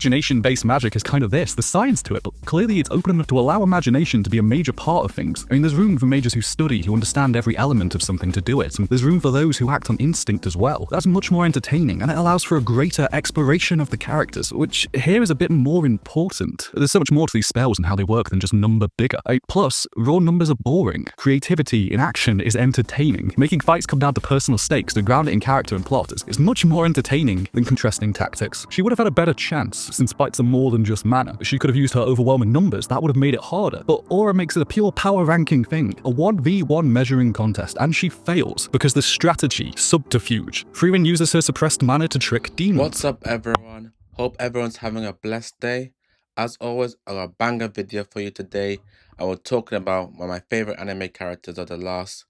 Imagination-based magic is kind of this, the science to it, but clearly it's open enough to allow imagination to be a major part of things. I mean, there's room for mages who study, who understand every element of something to do it, and there's room for those who act on instinct as well. That's much more entertaining, and it allows for a greater exploration of the characters, which here is a bit more important. There's so much more to these spells and how they work than just number bigger. Plus, raw numbers are boring. Creativity in action is entertaining. Making fights come down to personal stakes to ground it in character and plot is much more entertaining than contrasting tactics. She would have had a better chance, since fights are more than just mana. She could have used her overwhelming numbers, that would have made it harder. But Aura makes it a pure power ranking thing, a 1v1 measuring contest, and she fails because the strategy, subterfuge. Frieren uses her suppressed mana to trick demons. What's up, everyone? Hope everyone's having a blessed day. As always, I got a banger video for you today. I was talking about one of my favorite anime characters of the last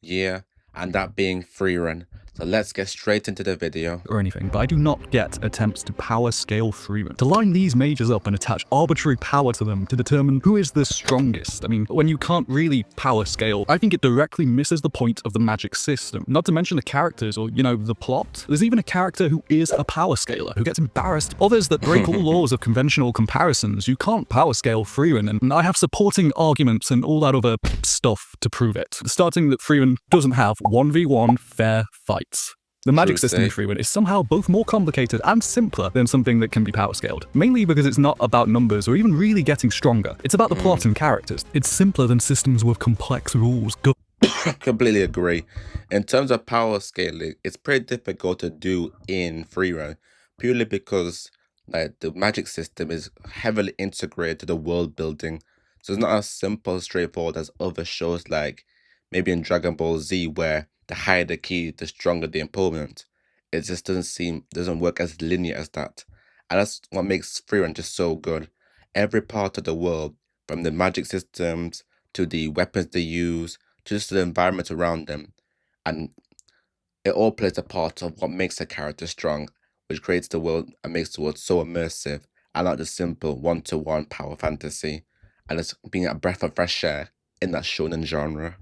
year, and that being Frieren. So let's get straight into the video. Or anything, but I do not get attempts to power scale Frieren. To line these mages up and attach arbitrary power to them to determine who is the strongest. I mean, when you can't really power scale, I think it directly misses the point of the magic system. Not to mention the characters or, the plot. There's even a character who is a power scaler, who gets embarrassed. Others that break all laws of conventional comparisons. You can't power scale Frieren, and I have supporting arguments and all that other stuff to prove it. Starting that Frieren doesn't have 1v1 fair fights. The magic system in Frieren is somehow both more complicated and simpler than something that can be power scaled. Mainly because it's not about numbers or even really getting stronger. It's about the plot and characters. It's simpler than systems with complex rules. Completely agree. In terms of power scaling, it's pretty difficult to do in Frieren, purely because the magic system is heavily integrated to the world building. So it's not as simple, straightforward as other shows like maybe in Dragon Ball Z, where the higher the key, the stronger the opponent. It just doesn't work as linear as that. And that's what makes Frieren just so good. Every part of the world, from the magic systems, to the weapons they use, to just the environment around them. And it all plays a part of what makes a character strong, which creates the world and makes the world so immersive, and not just simple one-to-one power fantasy. And it's being a breath of fresh air in that shonen genre.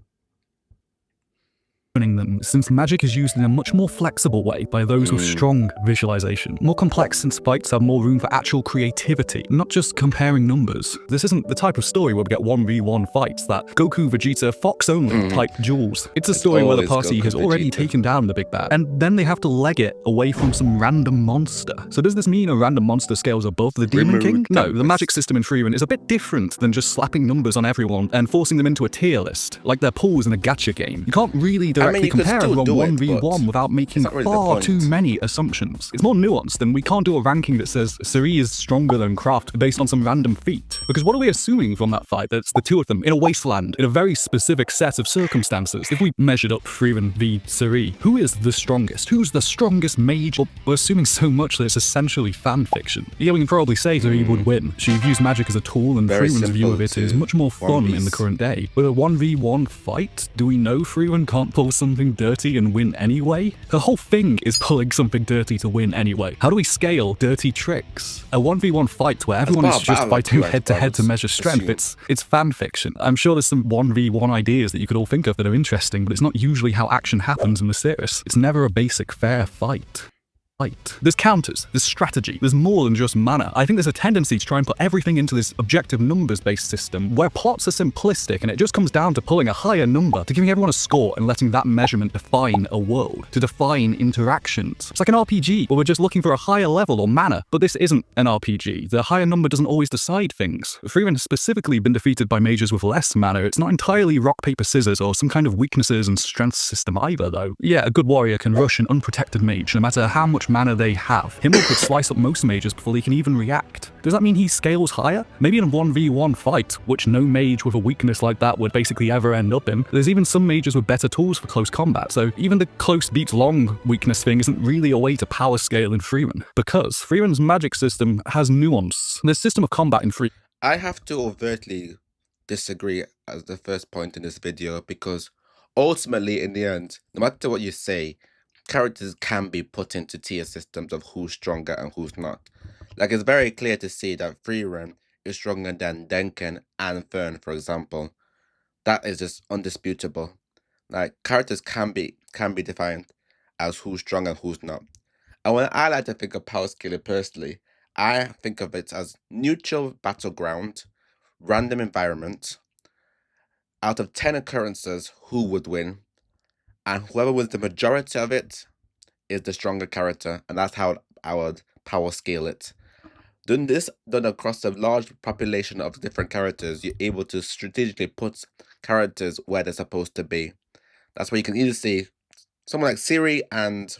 Them, since magic is used in a much more flexible way by those with strong visualization. More complex since fights have more room for actual creativity, not just comparing numbers. This isn't the type of story where we get 1v1 fights that Goku, Vegeta, Fox only type duels. It's a story where the party has already taken down the big bad, and then they have to leg it away from some random monster. So does this mean a random monster scales above the Demon King? No, the magic system in Frieren is a bit different than just slapping numbers on everyone and forcing them into a tier list, like their pools in a gacha game. You can't really directly compare everyone 1v1 without making far too many assumptions. It's more nuanced, and we can't do a ranking that says Serie is stronger than Kraft based on some random feat. Because what are we assuming from that fight? That's the two of them in a wasteland, in a very specific set of circumstances. If we measured up Frieren v Serie, who is the strongest? Who's the strongest mage? Well, we're assuming so much that it's essentially fan fiction. Yeah, we can probably say Serie would win. She views magic as a tool, and Frieren's view of it is much more fun in the current day. With a 1v1 fight, do we know Frieren can't pull something dirty and win anyway? Her whole thing is pulling something dirty to win anyway. How do we scale dirty tricks? A 1v1 fight where everyone is just fighting head to head to measure strength, it's fan fiction. I'm sure there's some 1v1 ideas that you could all think of that are interesting, but it's not usually how action happens in the series. It's never a basic fair fight. There's counters, there's strategy, there's more than just mana. I think there's a tendency to try and put everything into this objective numbers-based system where plots are simplistic and it just comes down to pulling a higher number, to giving everyone a score and letting that measurement define a world, to define interactions. It's like an RPG where we're just looking for a higher level or mana, but this isn't an RPG. The higher number doesn't always decide things. Frieren has specifically been defeated by mages with less mana. It's not entirely rock, paper, scissors or some kind of weaknesses and strengths system either, though. Yeah, a good warrior can rush an unprotected mage no matter how much mana they have. Himmel could slice up most mages before they can even react. Does that mean he scales higher? Maybe in a 1v1 fight, which no mage with a weakness like that would basically ever end up in. There's even some mages with better tools for close combat, so even the close beats long weakness thing isn't really a way to power scale in Frieren. Because Frieren's magic system has nuance. The system of combat in Frieren. I have to overtly disagree as the first point in this video, because ultimately in the end, no matter what you say, characters can be put into tier systems of who's stronger and who's not. Like, it's very clear to see that Frieren is stronger than Denken and Fern, for example. That is just undisputable. Like, characters can be defined as who's strong and who's not. And when I like to think of power scaling personally, I think of it as neutral battleground, random environment. Out of 10 occurrences, who would win? And whoever wins the majority of it is the stronger character, and that's how I would power scale it. Doing this done across a large population of different characters, you're able to strategically put characters where they're supposed to be. That's where you can either see someone like Serie and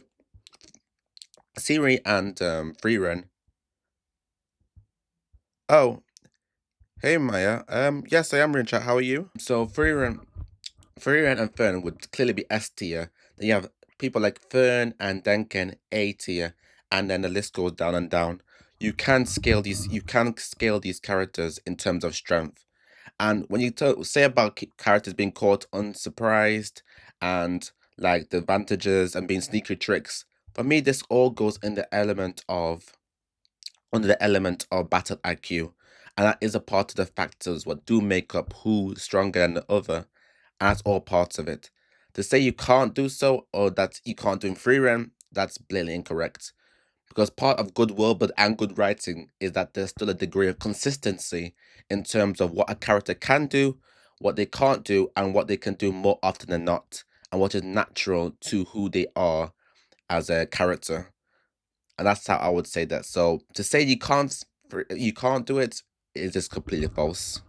Frieren. Oh, hey Maya. Yes, I am in chat. How are you? So Frieren and Fern would clearly be S tier. Then you have people like Fern and Denken A tier, and then the list goes down and down. You can scale these characters in terms of strength. And when you say about characters being caught unsurprised and like the advantages and being sneaky tricks, for me this all goes in the element of under the element of battle IQ. And that is a part of the factors what do make up who's stronger than the other. And that's all parts of it. To say you can't do so or that you can't do in free run, that's blatantly incorrect. Because part of good world and good writing is that there's still a degree of consistency in terms of what a character can do, what they can't do, and what they can do more often than not, and what is natural to who they are as a character. And that's how I would say that. So to say you can't do it is just completely false.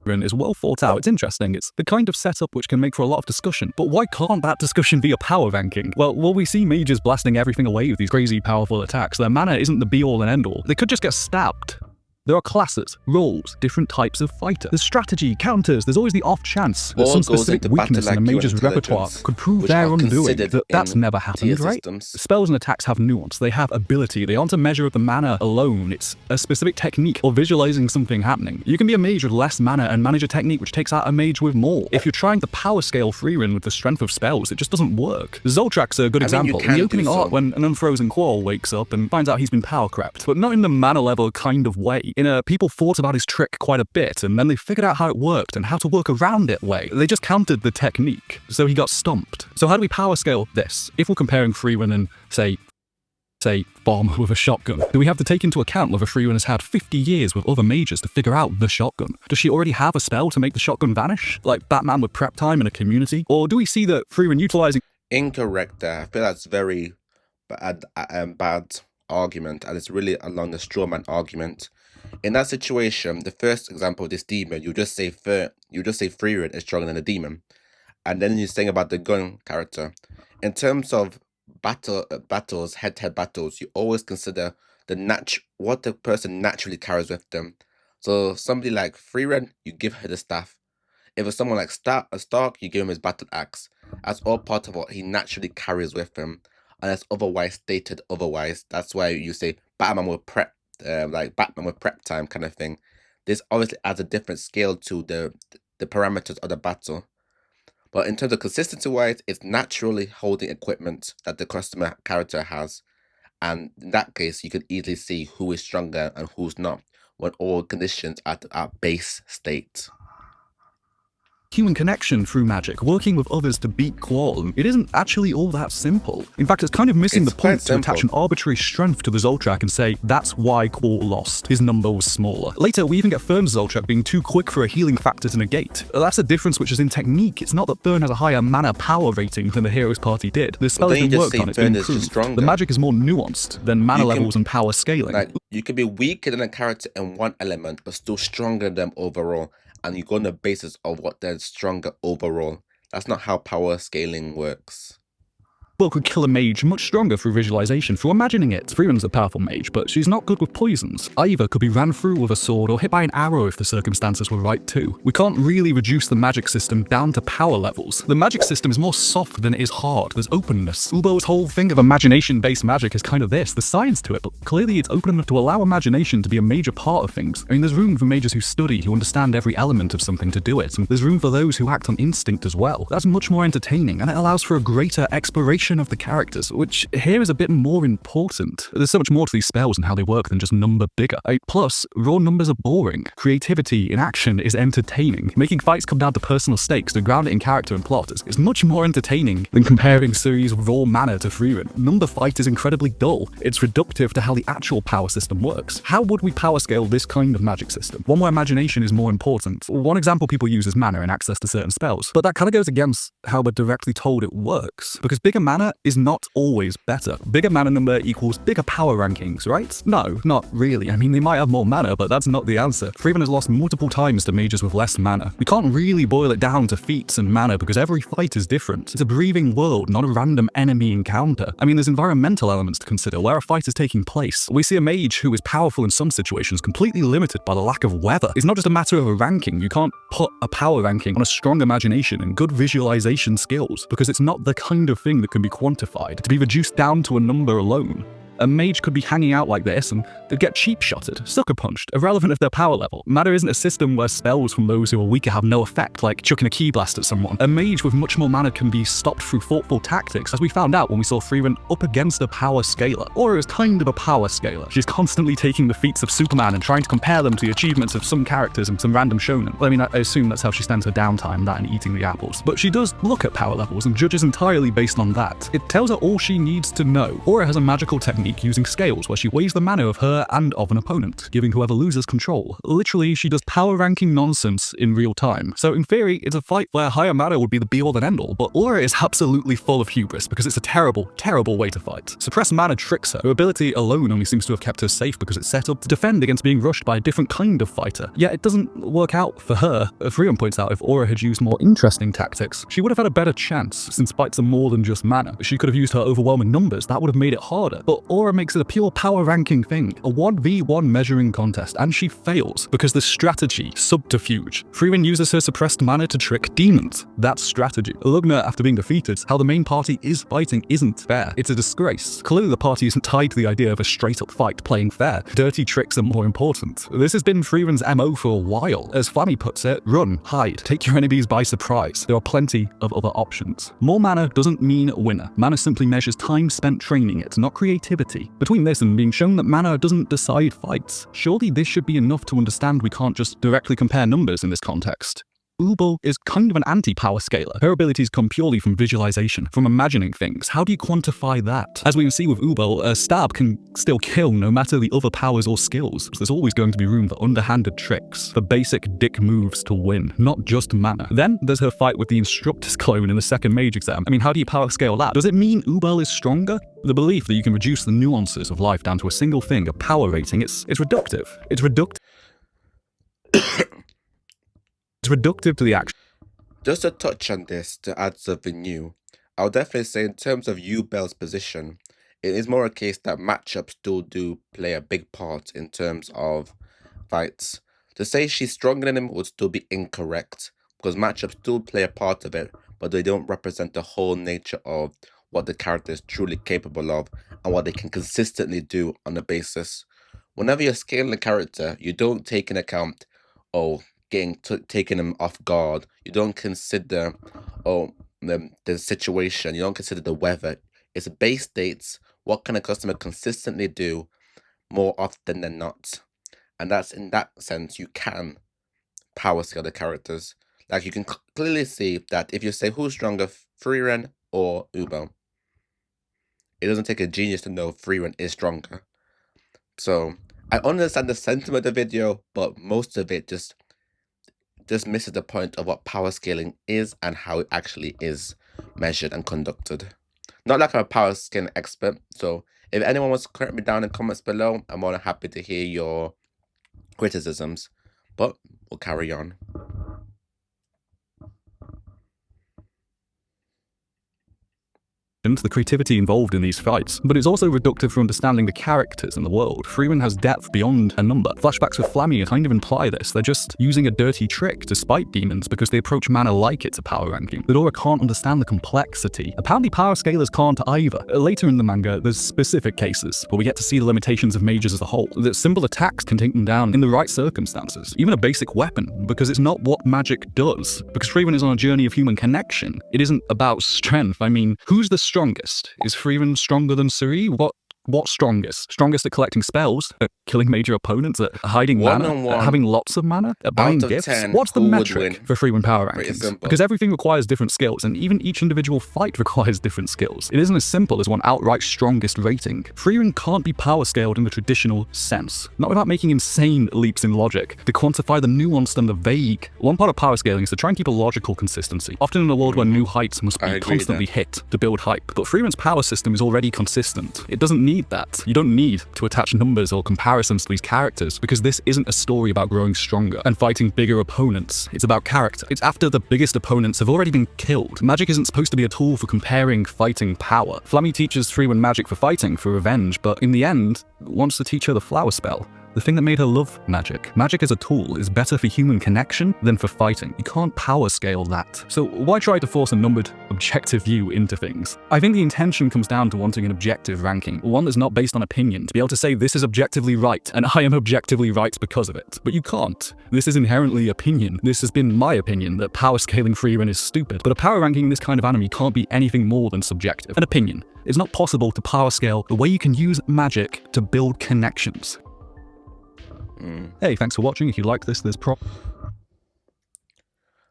Is well thought out. It's interesting. It's the kind of setup which can make for a lot of discussion. But why can't that discussion be a power ranking? Well, we see mages blasting everything away with these crazy powerful attacks. Their mana isn't the be-all and end-all. They could just get stabbed. There are classes, roles, different types of fighter. There's strategy, counters, there's always the off chance that some specific weakness in a mage's repertoire could prove their undoing. That's never happened, right? Spells and attacks have nuance, they have ability, they aren't a measure of the mana alone, it's a specific technique or visualizing something happening. You can be a mage with less mana and manage a technique which takes out a mage with more. If you're trying to power scale Frieren with the strength of spells, it just doesn't work. Zoltrak's a good example. In the opening art, when an unfrozen Quall wakes up and finds out he's been power crept, but not in the mana level kind of way. People thought about his trick quite a bit, and then they figured out how it worked and how to work around it way. They just countered the technique, so he got stomped. So how do we power scale this? If we're comparing Frieren and, say, Bomb with a shotgun, do we have to take into account whether Frieren has had 50 years with other mages to figure out the shotgun? Does she already have a spell to make the shotgun vanish, like Batman with prep time in a community? Or do we see that Frieren utilizing... Incorrect there. I feel that's very bad argument, and it's really along the strawman argument. In that situation, the first example of this demon, you just say Frieren is stronger than a demon, and then you're saying about the gun character. In terms of battles, head-to-head battles, you always consider what the person naturally carries with them. So somebody like Frieren, you give her the staff. If it's someone like Stark, you give him his battle axe. That's all part of what he naturally carries with him, unless otherwise stated otherwise. That's why you say Batman will prep. Like Batman with prep time kind of thing. This obviously adds a different scale to the parameters of the battle. But in terms of consistency wise, it's naturally holding equipment that the customer character has. And in that case, you can easily see who is stronger and who's not when all conditions are at base state. Human connection through magic, working with others to beat Quall. It isn't actually all that simple. In fact, it's kind of missing the point to attach an arbitrary strength to the Zoltrak and say, that's why Quall lost. His number was smaller. Later, we even get Fern's Zoltrak being too quick for a healing factor to negate. That's a difference which is in technique. It's not that Fern has a higher mana power rating than the hero's party did. The spell has been worked on, it's been improved. The magic is more nuanced than mana levels and power scaling. Like, you can be weaker than a character in one element, but still stronger than them overall. And you go on the basis of what they're stronger overall. That's not how power scaling works. Well, could kill a mage much stronger through visualization, through imagining it. Frieren's a powerful mage, but she's not good with poisons. Iva could be ran through with a sword or hit by an arrow if the circumstances were right too. We can't really reduce the magic system down to power levels. The magic system is more soft than it is hard. There's openness. Ubel's whole thing of imagination-based magic is kind of this. There's science to it, but clearly it's open enough to allow imagination to be a major part of things. I mean, there's room for mages who study, who understand every element of something to do it, and there's room for those who act on instinct as well. That's much more entertaining, and it allows for a greater exploration duration of the characters, which here is a bit more important. There's so much more to these spells and how they work than just number bigger. Plus, raw numbers are boring. Creativity in action is entertaining. Making fights come down to personal stakes to ground it in character and plot is much more entertaining than comparing Serie's raw mana to Frieren. Number fight is incredibly dull. It's reductive to how the actual power system works. How would we power scale this kind of magic system? One where imagination is more important. One example people use is mana and access to certain spells, but that kind of goes against how we're directly told it works, because bigger mana is not always better. Bigger mana number equals bigger power rankings, right? No, not really. I mean, they might have more mana, but that's not the answer. Frieren has lost multiple times to mages with less mana. We can't really boil it down to feats and mana because every fight is different. It's a breathing world, not a random enemy encounter. I mean, there's environmental elements to consider where a fight is taking place. We see a mage who is powerful in some situations, completely limited by the lack of weather. It's not just a matter of a ranking. You can't put a power ranking on a strong imagination and good visualization skills because it's not the kind of thing that can be quantified to be reduced down to a number alone. A mage could be hanging out like this and they'd get cheap-shotted, sucker punched, irrelevant of their power level. Mana isn't a system where spells from those who are weaker have no effect, like chucking a key blast at someone. A mage with much more mana can be stopped through thoughtful tactics, as we found out when we saw Frieren up against a power scaler. Aura is kind of a power scaler. She's constantly taking the feats of Superman and trying to compare them to the achievements of some characters and some random shonen. Well, I mean, I assume that's how she spends her downtime, that and eating the apples. But she does look at power levels and judges entirely based on that. It tells her all she needs to know. Aura has a magical technique using scales where she weighs the mana of her and of an opponent, giving whoever loses control. Literally, she does power ranking nonsense in real time. So in theory, it's a fight where higher mana would be the be-all and end-all, but Aura is absolutely full of hubris because it's a terrible, terrible way to fight. Suppressed mana tricks her. Her ability alone only seems to have kept her safe because it's set up to defend against being rushed by a different kind of fighter. Yet it doesn't work out for her. Frieren points out if Aura had used more interesting tactics, she would have had a better chance, since fights are more than just mana. She could have used her overwhelming numbers, that would have made it harder. But Aura makes it a pure power ranking thing, a 1v1 measuring contest, and she fails because the strategy, subterfuge. Frieren uses her suppressed mana to trick demons. That's strategy. Lugna, after being defeated, how the main party is fighting isn't fair. It's a disgrace. Clearly the party isn't tied to the idea of a straight up fight playing fair. Dirty tricks are more important. This has been Frieren's MO for a while. As Flammy puts it, run, hide, take your enemies by surprise. There are plenty of other options. More mana doesn't mean a winner. Mana simply measures time spent training it, not creativity. Between this and being shown that mana doesn't decide fights, surely this should be enough to understand we can't just directly compare numbers in this context. Ubel is kind of an anti-power scaler. Her abilities come purely from visualization, from imagining things. How do you quantify that? As we can see with Ubel, a stab can still kill no matter the other powers or skills. There's always going to be room for underhanded tricks, for basic dick moves to win, not just mana. Then there's her fight with the instructor's clone in the second mage exam. I mean, how do you power scale that? Does it mean Ubel is stronger? The belief that you can reduce the nuances of life down to a single thing, a power rating, it's reductive. It's reductive. It's reductive to the action. Just to touch on this, to add something new, I'll definitely say in terms of Ubel's position, it is more a case that matchups still do play a big part in terms of fights. To say she's stronger than him would still be incorrect, because matchups still play a part of it, but they don't represent the whole nature of what the character is truly capable of and what they can consistently do on the basis. Whenever you're scaling a character, you don't take into account, taking them off guard. You don't consider the situation. You don't consider the weather. It's base states. What can a customer consistently do more often than not? And that's in that sense you can power scale the characters. Like you can clearly see that if you say who's stronger, Frieren or Ubel, it doesn't take a genius to know Frieren is stronger. So I understand the sentiment of the video, but most of it just misses the point of what power scaling is and how it actually is measured and conducted. Not like I'm a power scaling expert, so if anyone wants to correct me down in comments below, I'm more than happy to hear your criticisms, but we'll carry on. The creativity involved in these fights, but it's also reductive for understanding the characters and the world. Frieren has depth beyond a number. Flashbacks with Flammy kind of imply this. They're just using a dirty trick to spite demons because they approach mana like it's a power ranking. Lidora can't understand the complexity. Apparently power scalers can't either. Later in the manga, there's specific cases, but we get to see the limitations of mages as a whole. That simple attacks can take them down in the right circumstances. Even a basic weapon, because it's not what magic does. Because Frieren is on a journey of human connection. It isn't about strength. I mean, who's the strongest? Is Frieren stronger than Serie? What's strongest? Strongest at collecting spells, at killing major opponents, at hiding mana, at having lots of mana, at buying Out of gifts? 10, What's the who would metric win? for Frieren power Pretty rankings? simple. Because everything requires different skills, and even each individual fight requires different skills. It isn't as simple as one outright strongest rating. Frieren can't be power scaled in the traditional sense, not without making insane leaps in logic to quantify the nuanced and the vague. One part of power scaling is to try and keep a logical consistency, often in a world where new heights must be constantly hit to build hype. But Frieren's power system is already consistent. It doesn't need that. You don't need to attach numbers or comparisons to these characters, because this isn't a story about growing stronger and fighting bigger opponents. It's about character. It's after the biggest opponents have already been killed. Magic isn't supposed to be a tool for comparing fighting power. Flammy teaches Frieren magic for fighting, for revenge, but in the end, wants to teach her the flower spell. The thing that made her love magic. Magic as a tool is better for human connection than for fighting. You can't power scale that. So why try to force a numbered, objective view into things? I think the intention comes down to wanting an objective ranking, one that's not based on opinion, to be able to say this is objectively right, and I am objectively right because of it. But you can't. This is inherently opinion. This has been my opinion, that power scaling Frieren is stupid. But a power ranking in this kind of anime can't be anything more than subjective. An opinion. It's not possible to power scale the way you can use magic to build connections. Hey, thanks for watching. If you like this, there's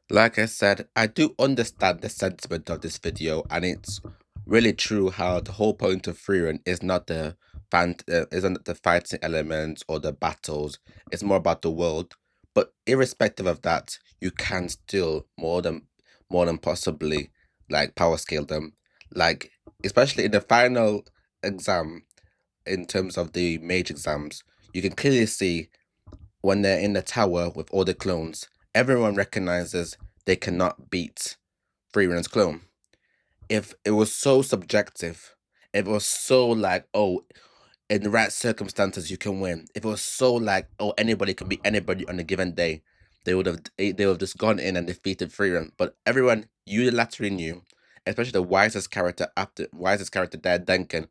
Like I said, I do understand the sentiment of this video, and it's really true how the whole point of Frieren is not isn't the fighting elements or the battles. It's more about the world. But irrespective of that, you can still more than possibly like power scale them. Like especially in the final exam, in terms of the mage exams, you can clearly see when they're in the tower with all the clones, everyone recognizes they cannot beat Frieren's clone. If it was so subjective, if it was so like, oh, in the right circumstances you can win, if it was so like, oh, anybody can beat anybody on a given day, they would have just gone in and defeated Frieren. But everyone unilaterally knew, especially the wisest character there, Duncan,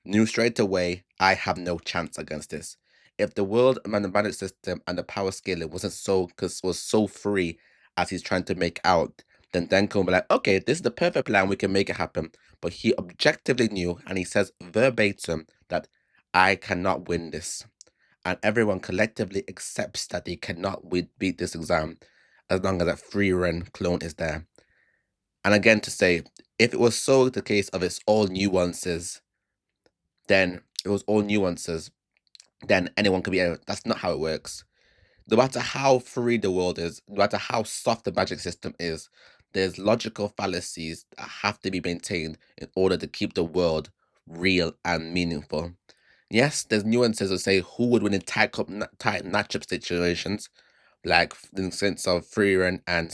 knew straight away, I have no chance against this. If the world and the magic system and the power scaling was so free as he's trying to make out, then Denko will be like, okay, this is the perfect plan, we can make it happen. But he objectively knew, and he says verbatim that I cannot win this. And everyone collectively accepts that they cannot beat this exam as long as that Frieren clone is there. And again, to say, if it was so the case of it's all nuances, then anyone can be anyone. That's not how it works. No matter how free the world is, no matter how soft the magic system is, there's logical fallacies that have to be maintained in order to keep the world real and meaningful. Yes, there's nuances to say who would win in tight matchup situations, like in the sense of Frieren and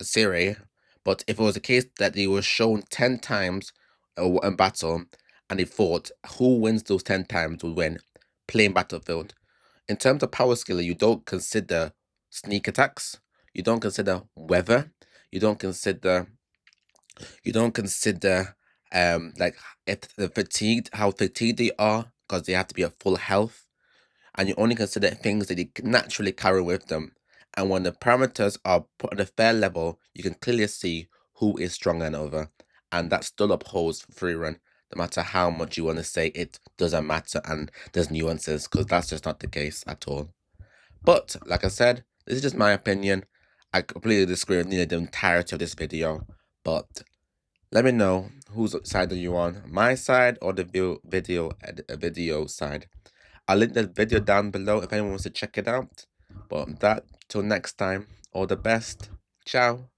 Serie. But if it was a case that they were shown 10 times in battle and they fought, who wins those 10 times will win. Plain battlefield. In terms of power scaling, you don't consider sneak attacks. You don't consider weather. You don't consider like if how fatigued they are, because they have to be at full health. And you only consider things that they naturally carry with them. And when the parameters are put on a fair level, you can clearly see who is stronger than over. And that still upholds Frieren, no matter how much you want to say it doesn't matter and there's nuances, because that's just not the case at all. But like I said, this is just my opinion. I completely disagree with the entirety of this video, but let me know whose side are you on, my side or the video side. I'll link the video down below if anyone wants to check it out. But that, till next time, all the best. Ciao.